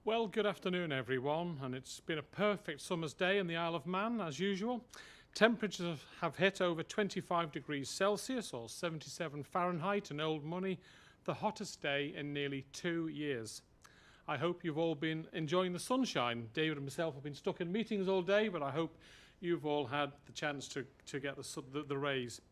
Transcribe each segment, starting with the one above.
Well, good afternoon, everyone, and it's been a perfect summer's day in the Isle of Man, as usual. Temperatures have hit over 25 degrees Celsius, or 77 Fahrenheit in old money, the hottest day in nearly 2 years. I hope you've all been enjoying the sunshine. David and myself have been stuck in meetings all day, but I hope you've all had the chance to get the rays.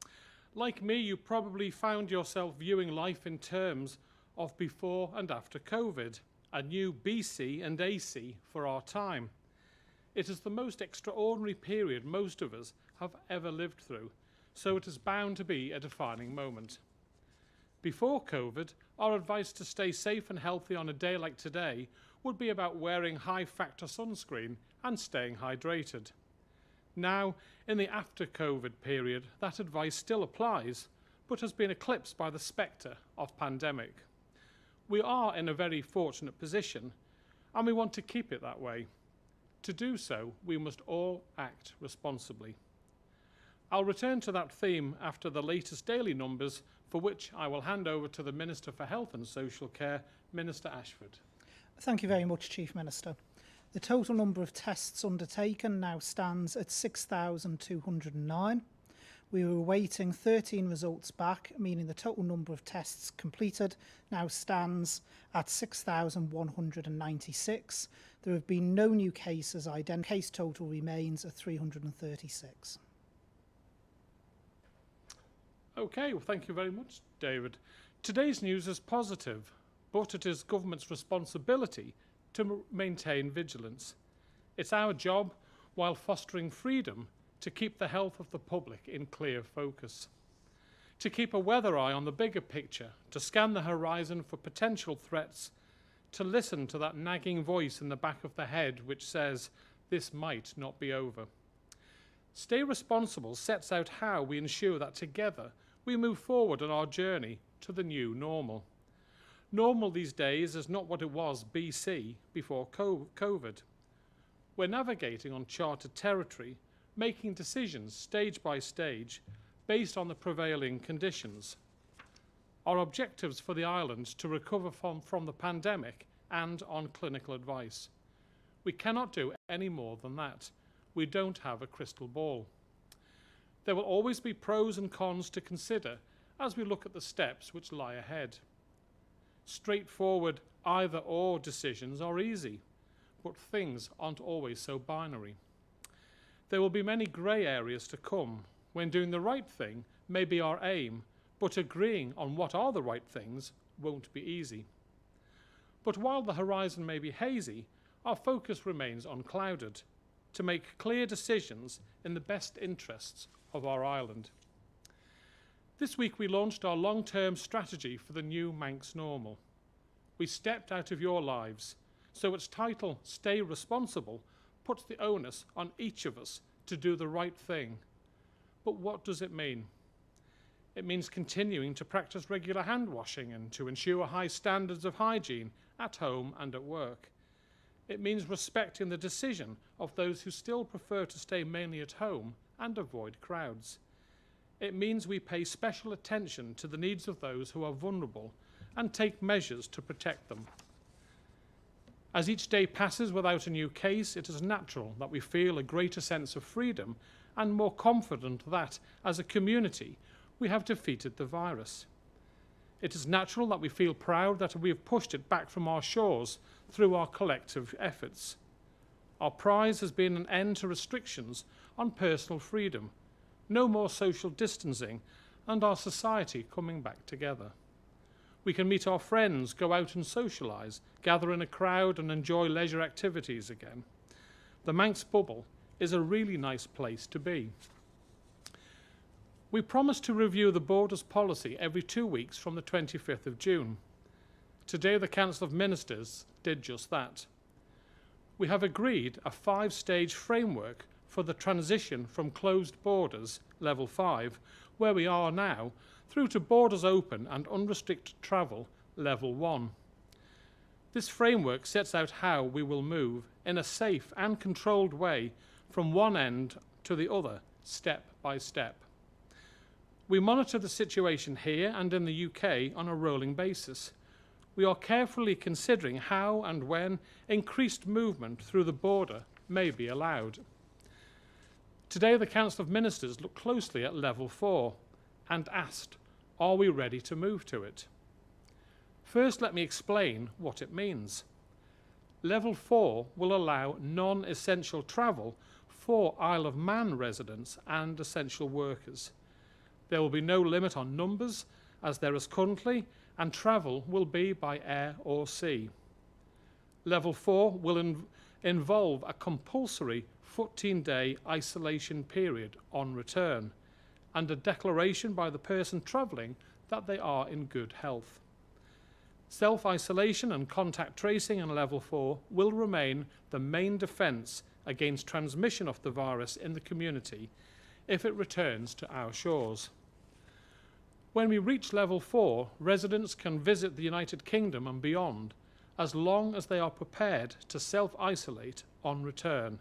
Like me, you probably found yourself viewing life in terms of before and after COVID. A new BC and AC for our time. It is the most extraordinary period most of us have ever lived through, so it is bound to be a defining moment. Before COVID, our advice to stay safe and healthy on a day like today would be about wearing high-factor sunscreen and staying hydrated. Now, in the after-COVID period, that advice still applies, but has been eclipsed by the spectre of pandemic. We are in a very fortunate position, and we want to keep it that way. To do so, we must all act responsibly. I'll return to that theme after the latest daily numbers, for which I will hand over to the Minister for Health and Social Care, Minister Ashford. Thank you very much, Chief Minister. The total number of tests undertaken now stands at 6,209. We were awaiting 13 results back, meaning the total number of tests completed now stands at 6,196. There have been no new cases identified. Case total remains at 336. Okay, well, thank you very much, David. Today's news is positive, but it is government's responsibility to maintain vigilance. It's our job, while fostering freedom, to keep the health of the public in clear focus, to keep a weather eye on the bigger picture, to scan the horizon for potential threats, to listen to that nagging voice in the back of the head which says, this might not be over. Stay Responsible sets out how we ensure that together we move forward on our journey to the new normal. Normal these days is not what it was BC, before COVID. We're navigating on charted territory, making decisions stage by stage based on the prevailing conditions. Our objectives for the island to recover from the pandemic and on clinical advice. We cannot do any more than that. We don't have a crystal ball. There will always be pros and cons to consider as we look at the steps which lie ahead. Straightforward either-or decisions are easy, but things aren't always so binary. There will be many grey areas to come when doing the right thing may be our aim, but agreeing on what are the right things won't be easy. But while the horizon may be hazy, our focus remains unclouded to make clear decisions in the best interests of our island. This week we launched our long-term strategy for the new Manx Normal. We stepped out of your lives, so its title, Stay Responsible, puts the onus on each of us to do the right thing. But what does it mean? It means continuing to practice regular hand washing and to ensure high standards of hygiene at home and at work. It means respecting the decision of those who still prefer to stay mainly at home and avoid crowds. It means we pay special attention to the needs of those who are vulnerable and take measures to protect them. As each day passes without a new case, it is natural that we feel a greater sense of freedom and more confident that, as a community, we have defeated the virus. It is natural that we feel proud that we have pushed it back from our shores through our collective efforts. Our prize has been an end to restrictions on personal freedom, no more social distancing, and our society coming back together. We can meet our friends, go out and socialise, gather in a crowd and enjoy leisure activities again. The Manx bubble is a really nice place to be. We promise to review the Borders policy every 2 weeks from the 25th of June. Today the Council of Ministers did just that. We have agreed a 5-stage framework for the transition from closed borders, level 5, where we are now, through to borders open and unrestricted travel, level 1. This framework sets out how we will move in a safe and controlled way from one end to the other, step by step. We monitor the situation here and in the UK on a rolling basis. we are carefully considering how and when increased movement through the border may be allowed. Today, the Council of Ministers looked closely at Level 4 and asked, are we ready to move to it? First, let me explain what it means. Level 4 will allow non-essential travel for Isle of Man residents and essential workers. There will be no limit on numbers, as there is currently, and travel will be by air or sea. Level 4 will involve a compulsory 14-day isolation period on return and a declaration by the person travelling that they are in good health. Self-isolation and contact tracing in Level 4 will remain the main defence against transmission of the virus in the community if it returns to our shores. When we reach Level 4, residents can visit the United Kingdom and beyond, as long as they are prepared to self-isolate on return.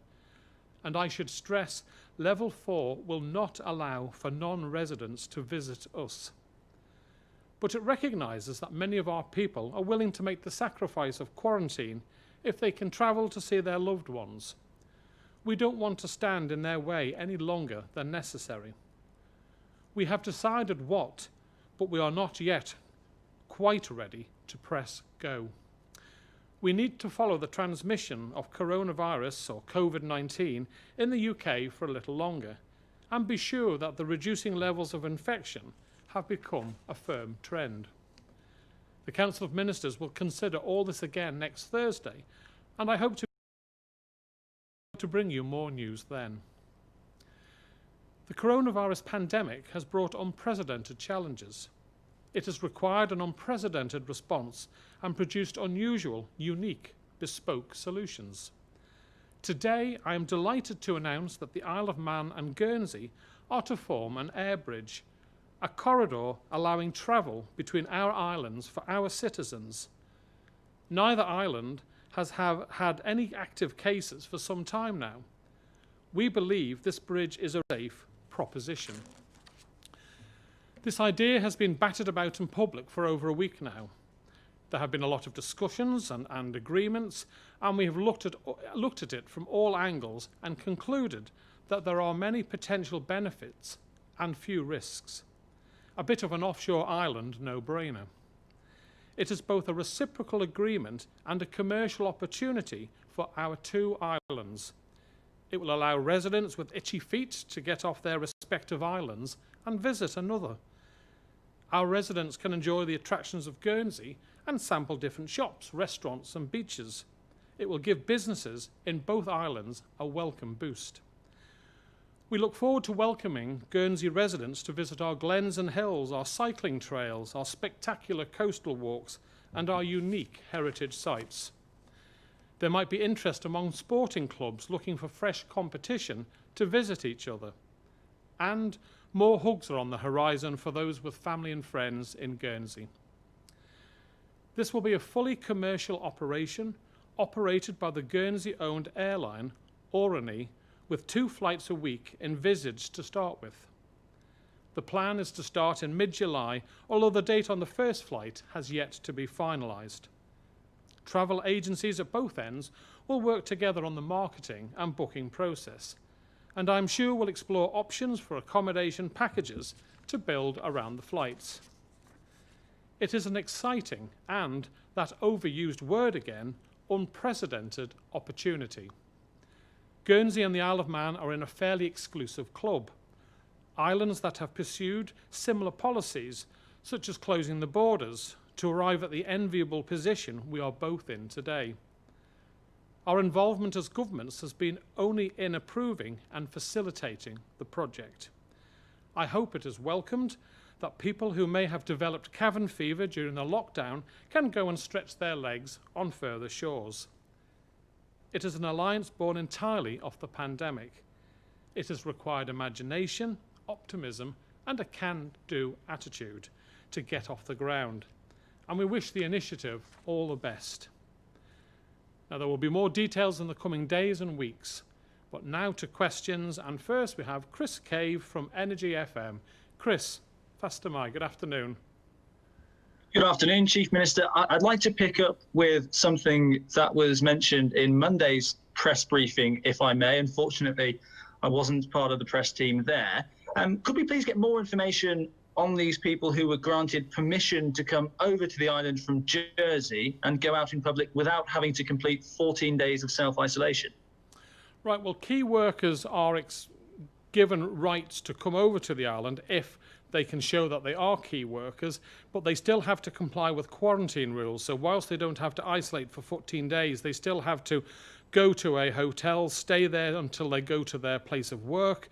And I should stress, Level 4 will not allow for non-residents to visit us. But it recognises that many of our people are willing to make the sacrifice of quarantine if they can travel to see their loved ones. We don't want to stand in their way any longer than necessary. We have decided what, but we are not yet quite ready to press go. We need to follow the transmission of coronavirus or COVID-19 in the UK for a little longer and be sure that the reducing levels of infection have become a firm trend. The Council of Ministers will consider all this again next Thursday, and I hope to bring you more news then. The coronavirus pandemic has brought unprecedented challenges. It has required an unprecedented response and produced unusual, unique, bespoke solutions. Today, I am delighted to announce that the Isle of Man and Guernsey are to form an air bridge, a corridor allowing travel between our islands for our citizens. Neither island has had any active cases for some time now. We believe this bridge is a safe proposition. This idea has been battered about in public for over a week now. There have been a lot of discussions and agreements, and we have looked at it from all angles and concluded that there are many potential benefits and few risks. A bit of an offshore island no-brainer. It is both a reciprocal agreement and a commercial opportunity for our two islands. It will allow residents with itchy feet to get off their respective islands and visit another. Our residents can enjoy the attractions of Guernsey and sample different shops, restaurants and beaches. It will give businesses in both islands a welcome boost. We look forward to welcoming Guernsey residents to visit our glens and hills, our cycling trails, our spectacular coastal walks and our unique heritage sites. There might be interest among sporting clubs looking for fresh competition to visit each other. And more hugs are on the horizon for those with family and friends in Guernsey. This will be a fully commercial operation operated by the Guernsey-owned airline, Orani, with 2 flights a week envisaged to start with. The plan is to start in mid-July, although the date on the first flight has yet to be finalised. Travel agencies at both ends will work together on the marketing and booking process, and I'm sure we'll explore options for accommodation packages to build around the flights. It is an exciting and, that overused word again, unprecedented opportunity. Guernsey and the Isle of Man are in a fairly exclusive club. Islands that have pursued similar policies, such as closing the borders, to arrive at the enviable position we are both in today. Our involvement as governments has been only in approving and facilitating the project. I hope it is welcomed that people who may have developed cabin fever during the lockdown can go and stretch their legs on further shores. It is an alliance born entirely of the pandemic. It has required imagination, optimism, and a can-do attitude to get off the ground. And we wish the initiative all the best. Now, there will be more details in the coming days and weeks, but now to questions, and first we have Chris Cave from Energy FM. Chris, faster Good afternoon. Good afternoon, Chief Minister. I'd like to pick up with something that was mentioned in Monday's press briefing, if I may. Unfortunately, I wasn't part of the press team there. Could we please get more information on these people who were granted permission to come over to the island from Jersey and go out in public without having to complete 14 days of self-isolation? Right, well, key workers are given rights to come over to the island if they can show that they are key workers, but they still have to comply with quarantine rules. So whilst they don't have to isolate for 14 days, they still have to go to a hotel, stay there until they go to their place of work,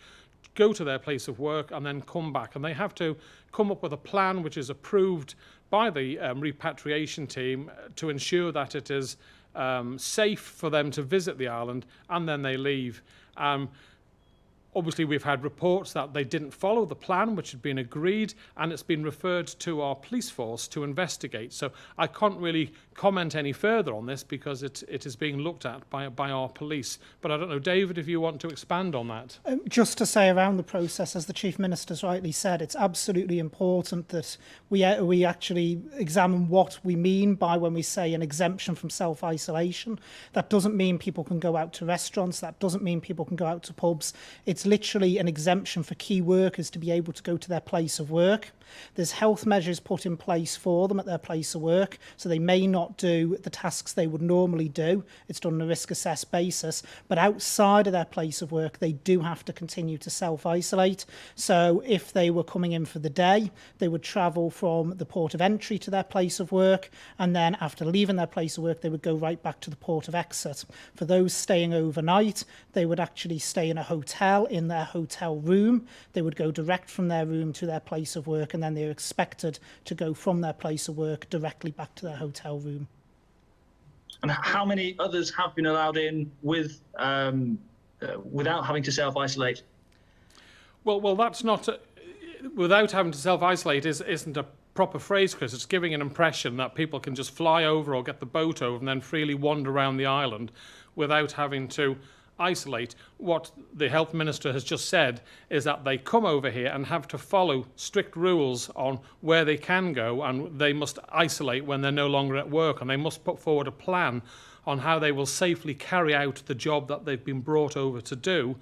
and then come back. And they have to come up with a plan which is approved by the repatriation team to ensure that it is safe for them to visit the island, and then they leave. Obviously, we've had reports that they didn't follow the plan which had been agreed, and it's been referred to our police force to investigate. So I can't really comment any further on this because it is being looked at by our police. But I don't know, David, if you want to expand on that. Just to say around the process, as the Chief Minister's rightly said, it's absolutely important that we actually examine what we mean by when we say an exemption from self-isolation. That doesn't mean people can go out to restaurants. That doesn't mean people can go out to pubs. It's literally an exemption for key workers to be able to go to their place of work. There's health measures put in place for them at their place of work, so they may not do the tasks they would normally do. It's done on a risk-assessed basis, but outside of their place of work, they do have to continue to self-isolate. So if they were coming in for the day, they would travel from the port of entry to their place of work, and then after leaving their place of work, they would go right back to the port of exit. For those staying overnight, they would actually stay in a hotel, in their hotel room. They would go direct from their room to their place of work, and then they're expected to go from their place of work directly back to their hotel room. And how many others have been allowed in with without having to self-isolate? Well, that's not without having to self-isolate isn't a proper phrase, Chris. It's giving an impression that people can just fly over or get the boat over and then freely wander around the island without having to isolate. What the health minister has just said is that they come over here and have to follow strict rules on where they can go, and they must isolate when they're no longer at work, and they must put forward a plan on how they will safely carry out the job that they've been brought over to do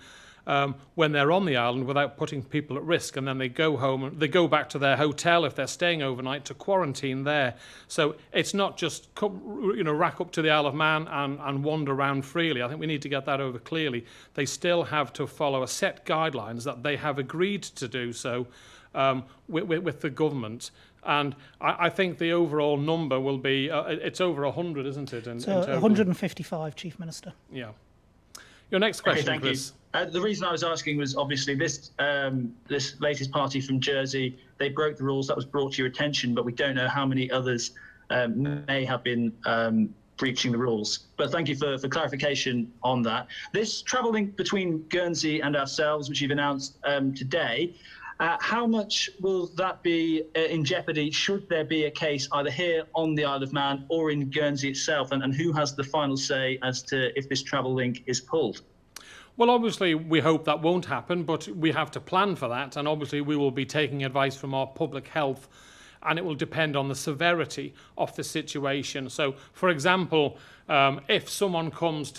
when they're on the island without putting people at risk. And then they go home and they go back to their hotel if they're staying overnight to quarantine there. So it's not just rack up to the Isle of Man and wander around freely. I think we need to get that over clearly. They still have to follow a set guidelines that they have agreed to do so with the government. And I think the overall number will be, it's over 100, isn't it? So 155, Chief Minister. Yeah. Your next question, okay, thank Chris. You. The reason I was asking was obviously this latest party from Jersey, they broke the rules. That was brought to your attention, but we don't know how many others may have been breaching the rules. But thank you for clarification on that. This travel link between Guernsey and ourselves, which you've announced today, how much will that be in jeopardy should there be a case either here on the Isle of Man or in Guernsey itself? And who has the final say as to if this travel link is pulled? Well, obviously, we hope that won't happen, but we have to plan for that. And obviously, we will be taking advice from our public health, and it will depend on the severity of the situation. So, for example, if someone comes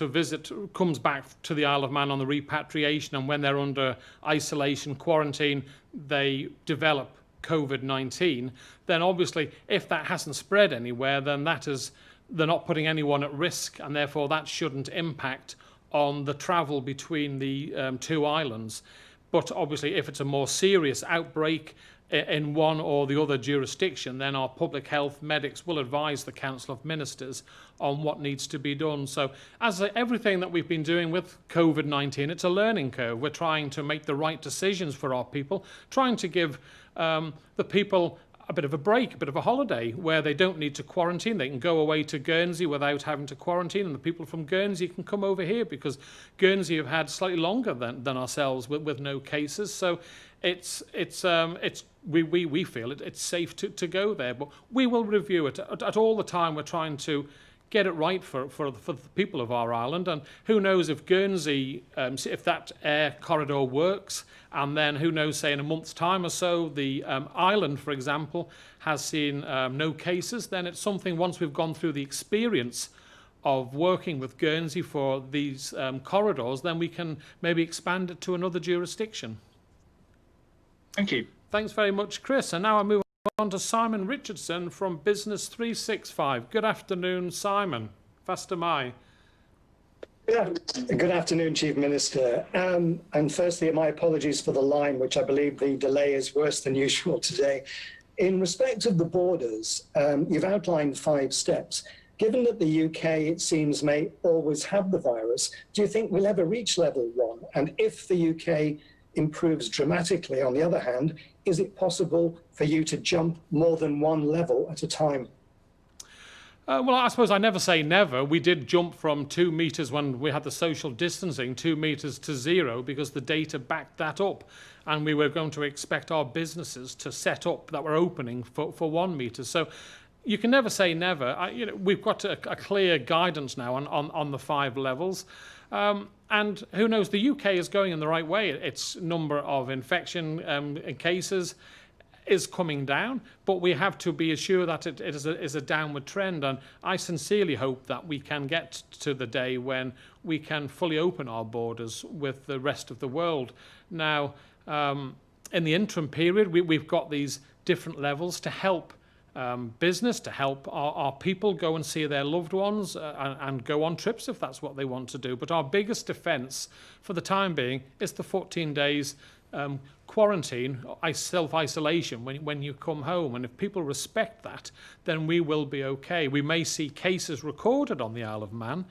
back to the Isle of Man on the repatriation, and when they're under isolation, quarantine, they develop COVID-19, then obviously, if that hasn't spread anywhere, then they're not putting anyone at risk, and therefore that shouldn't impact on the travel between the two islands. But obviously, if it's a more serious outbreak in one or the other jurisdiction, then our public health medics will advise the Council of Ministers on what needs to be done. So as everything that we've been doing with COVID-19, it's a learning curve. We're trying to make the right decisions for our people, trying to give the people a bit of a break, a bit of a holiday, where they don't need to quarantine. They can go away to Guernsey without having to quarantine, and the people from Guernsey can come over here because Guernsey have had slightly longer than ourselves with no cases. So we feel it's safe to go there, but we will review it at all the time. We're trying to get it right for the people of our island. And who knows if Guernsey, if that air corridor works, and then who knows, say in a month's time or so, the island, for example, has seen no cases, then it's something, once we've gone through the experience of working with Guernsey for these corridors, then we can maybe expand it to another jurisdiction. Thank you. Thanks very much, Chris. And now I move on to Simon Richardson from Business 365. Good afternoon, Simon. Faster Mai. Good afternoon, Chief Minister. And firstly, my apologies for the line, which I believe the delay is worse than usual today. In respect of the borders, you've outlined 5 steps. Given that the UK, it seems, may always have the virus, do you think we'll ever reach level 1? And if the UK improves dramatically, on the other hand, is it possible for you to jump more than 1 level at a time? Well, I suppose I never say never. We did jump from 2 metres when we had the social distancing, 2 metres to 0, because the data backed that up. And we were going to expect our businesses to set up that were opening for 1 metre. So you can never say never. We've got a clear guidance now on the 5 levels. And who knows, the UK is going in the right way. Its number of infection cases is coming down, but we have to be assured that it is a downward trend. And I sincerely hope that we can get to the day when we can fully open our borders with the rest of the world. Now, in the interim period, we've got these different levels to help business, to help our people go and see their loved ones and go on trips if that's what they want to do. But our biggest defence for the time being is the 14 days quarantine, self-isolation when you come home. And if people respect that, then we will be okay. We may see cases recorded on the Isle of Man,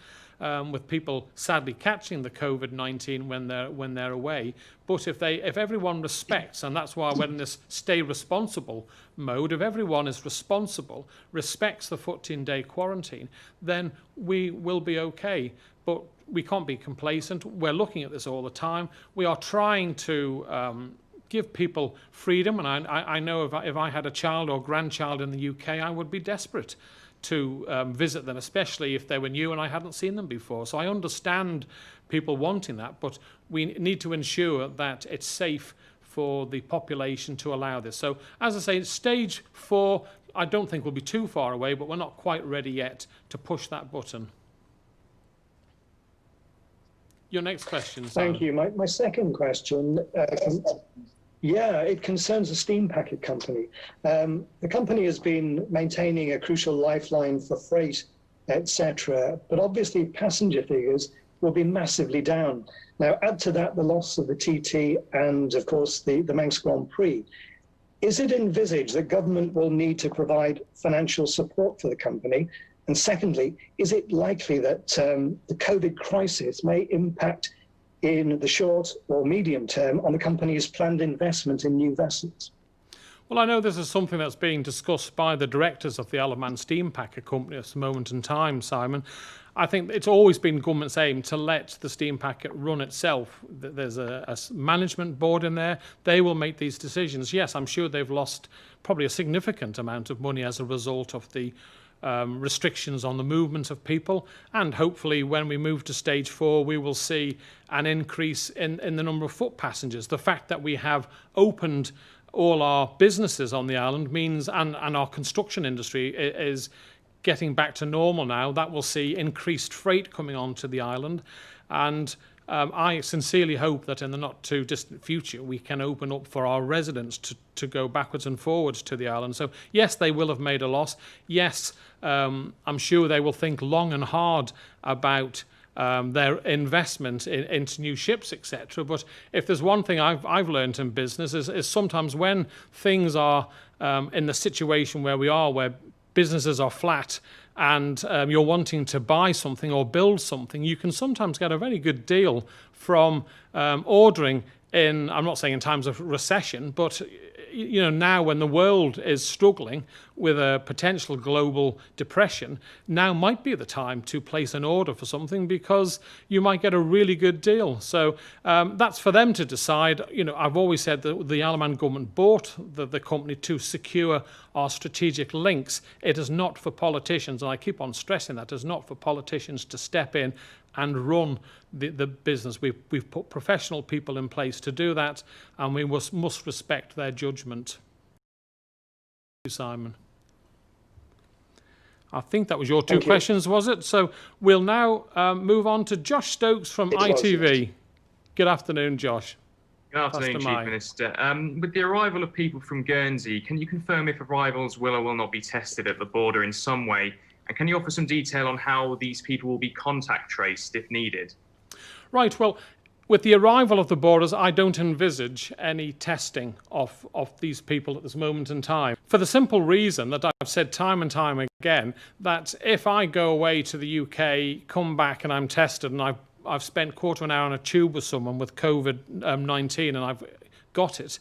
with people sadly catching the COVID-19 when they're away. But if everyone respects, and that's why we're in this stay responsible mode, if everyone is responsible, respects the 14-day quarantine, then we will be okay. But we can't be complacent. We're looking at this all the time. We are trying to give people freedom. And I know if I had a child or grandchild in the UK, I would be desperate to visit them, especially if they were new and I hadn't seen them before. So I understand people wanting that, but we need to ensure that it's safe for the population to allow this. So as I say, stage 4, I don't think we'll be too far away, but we're not quite ready yet to push that button. Your next question, Simon. Thank you. My second question, it concerns a steam packet company. The company has been maintaining a crucial lifeline for freight, etc., but obviously passenger figures will be massively down. Now, add to that the loss of the TT and, of course, the Manx Grand Prix. Is it envisaged that government will need to provide financial support for the company? And secondly, is it likely that the COVID crisis may impact in the short or medium term on the company's planned investment in new vessels? Well, I know this is something that's being discussed by the directors of the Isle of Man Steam Packet Company at this moment in time, Simon. I think it's always been government's aim to let the steam packet run itself. There's a management board in there. They will make these decisions. Yes, I'm sure they've lost probably a significant amount of money as a result of the restrictions on the movement of people, and hopefully when we move to stage 4 we will see an increase in the number of foot passengers. The fact that we have opened all our businesses on the island means, and our construction industry is getting back to normal now, that will see increased freight coming onto the island. And I sincerely hope that in the not too distant future we can open up for our residents to go backwards and forwards to the island. So yes, they will have made a loss. Yes, I'm sure they will think long and hard about their investment into new ships, etc. But if there's one thing I've learned in business is sometimes when things are in the situation where we are, where businesses are flat, and you're wanting to buy something or build something, you can sometimes get a very good deal from ordering I'm not saying in times of recession, but now when the world is struggling with a potential global depression, now might be the time to place an order for something, because you might get a really good deal. So that's for them to decide. I've always said that the Isle of Man government bought the company to secure our strategic links. It is not for politicians, and I keep on stressing that, it is not for politicians to step in and run the business. We've put professional people in place to do that, and we must respect their judgment. Thank you, Simon. I think that was your two questions, was it? So we'll now move on to Josh Stokes from ITV. Good afternoon, Josh. Good afternoon, Chief Minister. With the arrival of people from Guernsey, can you confirm if arrivals will or will not be tested at the border in some way? And can you offer some detail on how these people will be contact traced if needed? Right. Well, with the arrival of the borders, I don't envisage any testing of these people at this moment in time, for the simple reason that I've said time and time again, that if I go away to the UK, come back and I'm tested, and I've spent quarter of an hour on a tube with someone with COVID-19 and I've got it,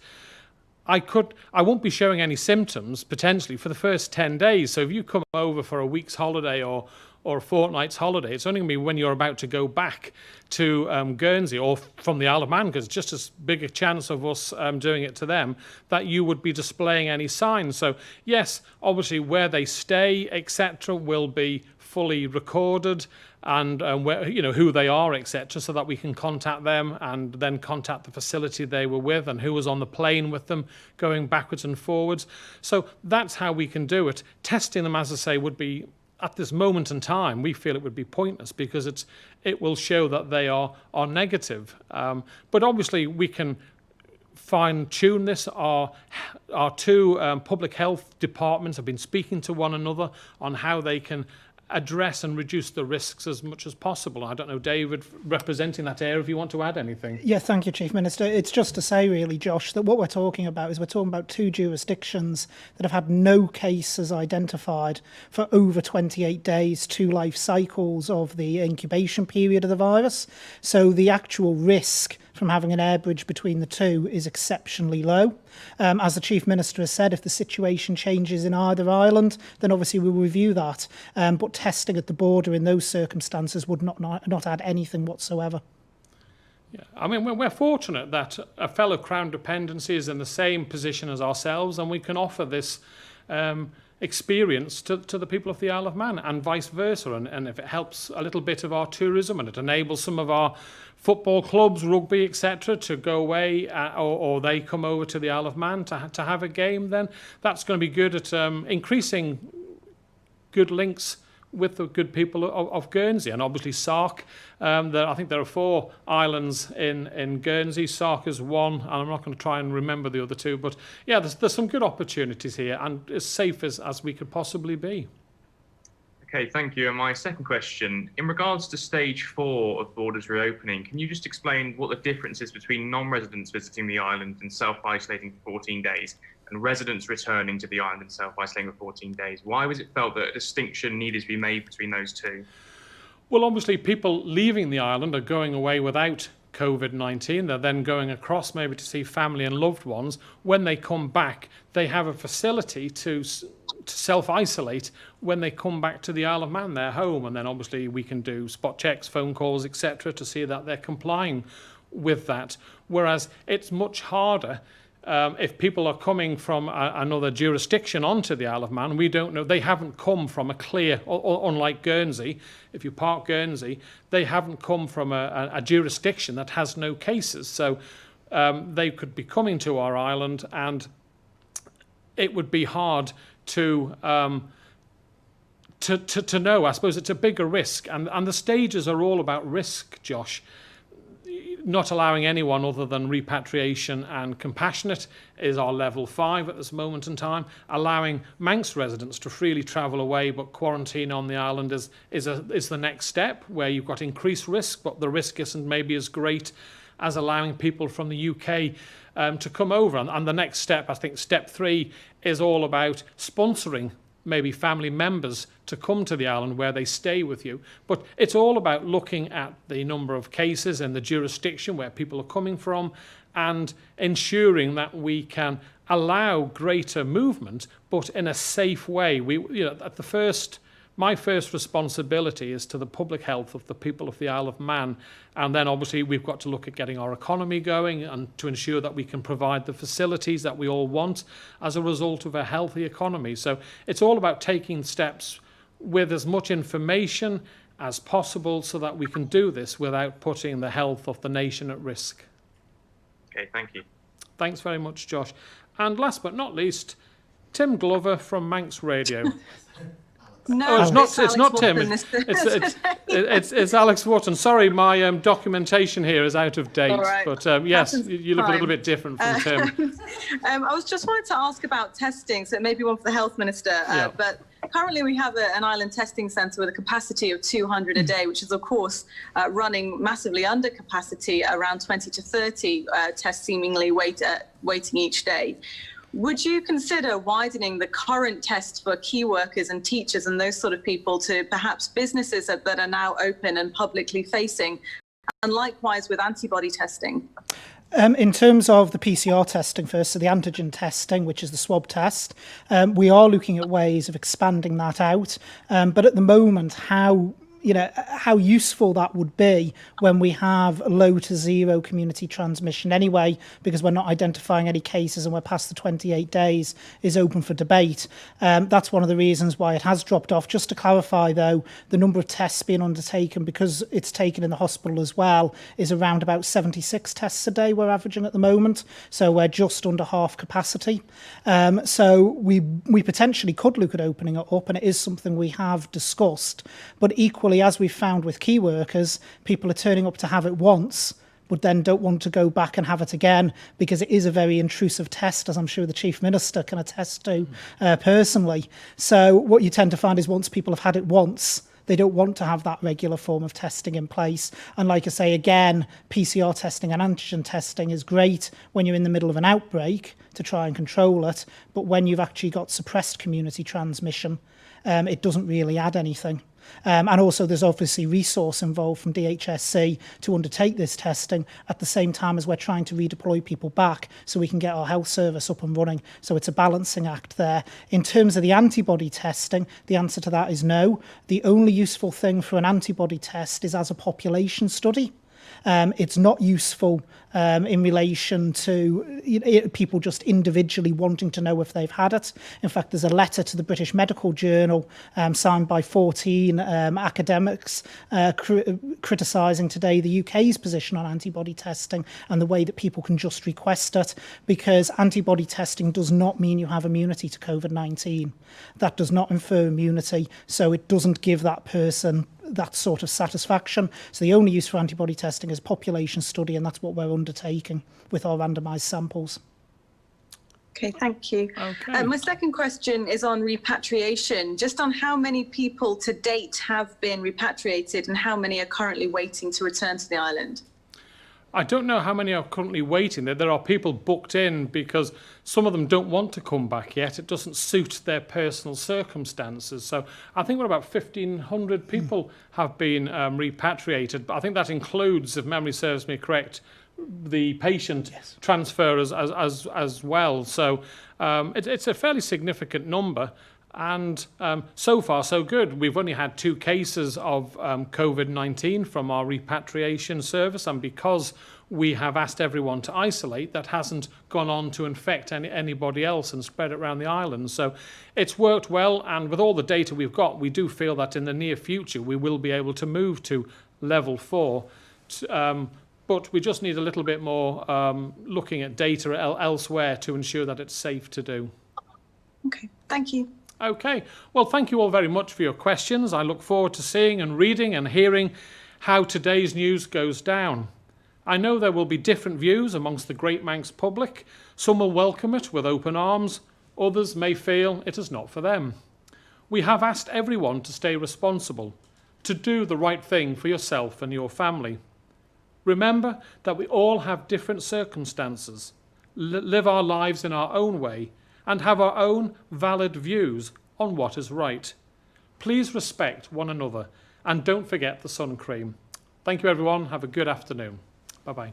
I won't be showing any symptoms potentially for the first 10 days. So if you come over for a week's holiday or a fortnight's holiday, it's only going to be when you're about to go back to Guernsey or from the Isle of Man, because it's just as big a chance of us doing it to them, that you would be displaying any signs. So yes, obviously where they stay, etc., will be fully recorded, and where, who they are, etc., so that we can contact them and then contact the facility they were with and who was on the plane with them going backwards and forwards. So that's how we can do it. Testing them, as I say, would be, at this moment in time, we feel it would be pointless, because it will show that they are negative. But obviously we can fine-tune this. Our two public health departments have been speaking to one another on how they can address and reduce the risks as much as possible. I don't know, David, representing that area, if you want to add anything. Yeah, thank you, Chief Minister. It's just to say, really, Josh, that what we're talking about is we're talking about two jurisdictions that have had no cases identified for over 28 days, 2 life cycles of the incubation period of the virus. So the actual risk from having an air bridge between the two is exceptionally low. As the Chief Minister has said, if the situation changes in either island, then obviously we'll review that. But testing at the border in those circumstances would not add anything whatsoever. Yeah, I mean, we're fortunate that a fellow Crown dependency is in the same position as ourselves, and we can offer this experience to the people of the Isle of Man, and vice versa. And if it helps a little bit of our tourism, and it enables some of our football clubs, rugby, etc., to go away, or they come over to the Isle of Man to have a game, then that's going to be good at increasing good links with the good people of Guernsey. And obviously Sark, I think there are 4 islands in Guernsey. Sark is one, and I'm not going to try and remember the other 2, but yeah, there's some good opportunities here, and as safe as we could possibly be. Okay, thank you. And my second question, in regards to stage 4 of borders reopening, can you just explain what the difference is between non-residents visiting the island and self-isolating for 14 days and residents returning to the island and self-isolating for 14 days? Why was it felt that a distinction needed to be made between those two? Well, obviously people leaving the island are going away without COVID-19. They're then going across maybe to see family and loved ones. When they come back, they have a facility to self-isolate when they come back to the Isle of Man, their home. And then obviously we can do spot checks, phone calls, etc., to see that they're complying with that. Whereas it's much harder if people are coming from another jurisdiction onto the Isle of Man. We don't know, they haven't come from a clear, unlike Guernsey, if you park Guernsey, they haven't come from a jurisdiction that has no cases. So they could be coming to our island, and it would be hard to know. I suppose it's a bigger risk, and the stages are all about risk, Josh. Not allowing anyone other than repatriation and compassionate is our level 5 at this moment in time. Allowing Manx residents to freely travel away but quarantine on the island is the next step, where you've got increased risk, but the risk isn't maybe as great as allowing people from the UK to come over. And the next step, I think step 3, is all about sponsoring maybe family members to come to the island where they stay with you. But it's all about looking at the number of cases and the jurisdiction where people are coming from, and ensuring that we can allow greater movement, but in a safe way. My first responsibility is to the public health of the people of the Isle of Man. And then obviously we've got to look at getting our economy going and to ensure that we can provide the facilities that we all want as a result of a healthy economy. So it's all about taking steps with as much information as possible so that we can do this without putting the health of the nation at risk. Okay, thank you. Thanks very much, Josh. And last but not least, Tim Glover from Manx Radio. No, it's not Tim. It's Alex Wharton. Sorry, my documentation here is out of date. Right. But yes, you look a little bit different from Tim. I was just wanted to ask about testing, so maybe one for the Health Minister. Yeah. But currently we have an island testing centre with a capacity of 200 a day, which is of course running massively under capacity, around 20 to 30 tests seemingly waiting each day. Would you consider widening the current test for key workers and teachers and those sort of people to perhaps businesses that are now open and publicly facing, and likewise with antibody testing? In terms of the PCR testing first, so the antigen testing, which is the swab test, we are looking at ways of expanding that out. But at the moment, how useful that would be when we have low to zero community transmission anyway, because we're not identifying any cases and we're past the 28 days, is open for debate. That's one of the reasons why it has dropped off. Just to clarify, though, the number of tests being undertaken, because it's taken in the hospital as well, is around about 76 tests a day we're averaging at the moment. So we're just under half capacity. So we potentially could look at opening it up, and it is something we have discussed. But equally, as we've found with key workers, people are turning up to have it once, but then don't want to go back and have it again because it is a very intrusive test, as I'm sure the Chief Minister can attest to personally. So what you tend to find is once people have had it once, they don't want to have that regular form of testing in place. And like I say, again, PCR testing and antigen testing is great when you're in the middle of an outbreak to try and control it. But when you've actually got suppressed community transmission, it doesn't really add anything. And also there's obviously resource involved from DHSC to undertake this testing at the same time as we're trying to redeploy people back so we can get our health service up and running. So it's a balancing act there. In terms of the antibody testing, the answer to that is no. The only useful thing for an antibody test is as a population study. It's not useful in relation to people just individually wanting to know if they've had it. In fact, there's a letter to the British Medical Journal signed by 14 academics criticising today the UK's position on antibody testing and the way that people can just request it, because antibody testing does not mean you have immunity to COVID-19. That does not infer immunity, so it doesn't give that person that sort of satisfaction. So the only use for antibody testing is population study, and that's what we're undertaking with our randomised samples. Okay, thank you. Okay. My second question is on repatriation, just on how many people to date have been repatriated and how many are currently waiting to return to the island. I don't know how many are currently waiting. There are people booked in because some of them don't want to come back yet. It doesn't suit their personal circumstances. So I think we're about 1,500 people have been repatriated. But I think that includes, if memory serves me correct, the patient transfer as well. So it's a fairly significant number. And so far, so good. We've only had 2 cases of COVID-19 from our repatriation service, and because we have asked everyone to isolate, that hasn't gone on to infect anybody else and spread it around the island. So it's worked well, and with all the data we've got, we do feel that in the near future we will be able to move to level 4. But we just need a little bit more looking at data elsewhere to ensure that it's safe to do. Okay, thank you. Okay, well, thank you all very much for your questions. I look forward to seeing and reading and hearing how today's news goes down. I know there will be different views amongst the Great Manx public. Some will welcome it with open arms, others may feel it is not for them. We have asked everyone to stay responsible, to do the right thing for yourself and your family. Remember that we all have different circumstances, live our lives in our own way, and have our own valid views on what is right. Please respect one another and don't forget the sun cream. Thank you everyone. Have a good afternoon. Bye-bye.